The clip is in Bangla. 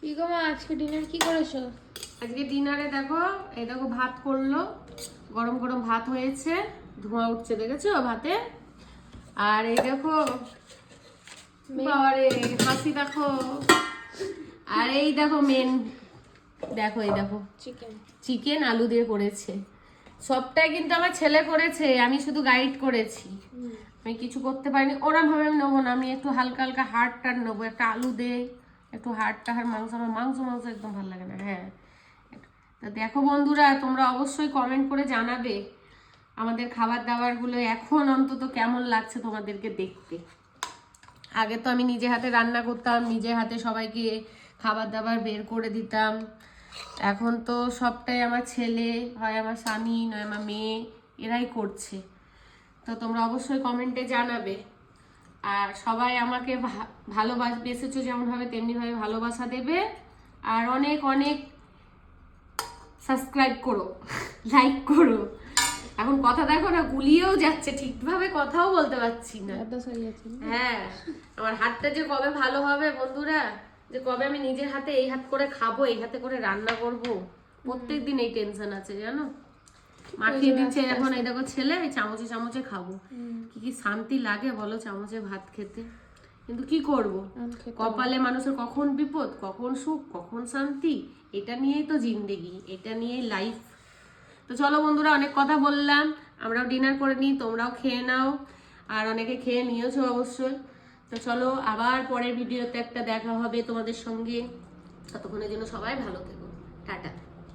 কি গো মা, আজকে ডিনার কি করেছো? আজকে ডিনারে দেখো, এই দেখো ভাত করলো, গরম গরম ভাত হয়েছে, ধোঁয়া উঠছে দেখেছো ভাতে। আর এই দেখো বাবারে হাসি দেখো। আর এই দেখো মেন, দেখো এই দেখো চিকেন। চিকেন আলু দিয়ে করেছে। সবটাই কিন্তু আমার ছেলে করেছে, আমি শুধু গাইড করেছি। আমি কিছু করতে পারিনি, ওরম ভাবে আমি নেবো না, আমি একটু হালকা হালকা হাড় টাড় নেবো, একটা আলু দে, একটু হাড় টাড় মাংস, আমার মাংস মাংস একদম ভালো লাগে না। হ্যাঁ, তা দেখো বন্ধুরা, তোমরা অবশ্যই কমেন্ট করে জানাবে আমাদের খাবার দাবারগুলো এখন অন্তত কেমন লাগছে তোমাদেরকে দেখতে। আগে তো আমি নিজে হাতে রান্না করতাম, নিজে হাতে সবাইকে খাবার দাবার বের করে দিতাম। এখন তো সবটাই আমার ছেলে, হয় আমার স্বামী, নয় আমার মেয়ে, এরাই করছে। তো তোমরা অবশ্যই কমেন্টে জানাবে। আর সবাই আমাকে ভালোবেসেছো যেমনভাবে, তেমনিভাবে ভালোবাসা দেবে। আর অনেক অনেক সাবস্ক্রাইব করো, লাইক করো। এখন কথা দেখো না, গুলিয়েও যাচ্ছে, ঠিকভাবে কথাও বলতে পারছি না। হ্যাঁ, আমার হাতটা যে কবে ভালো হবে বন্ধুরা, যে কবে আমি নিজের হাতে এই হাত করে খাবো, এই হাতে করে রান্না করব, প্রত্যেকদিন এই টেনশন আছে জানো। মাখিয়ে দিচ্ছে এখন, এই দেখো ছেলে, এই চামচে চামচে খাবো। কি শান্তি লাগে বলো চামচে ভাত খেতে। কিন্তু কি করব, কপালে মানুষের কখন বিপদ, কখন সুখ, কখন শান্তি, এটা নিয়েই তো জিন্দেগি, এটা নিয়েই লাইফ। তো চলো বন্ধুরা, অনেক কথা বললাম, আমরাও ডিনার করে নিই, তোমরাও খেয়ে নাও। আর অনেকে খেয়ে নিয়েছো অবশ্যই। তো চলো, আবার পরের ভিডিওতে একটা দেখা হবে তোমাদের সঙ্গে। ততক্ষণের জন্য সবাই ভালো থেকো, টাটা।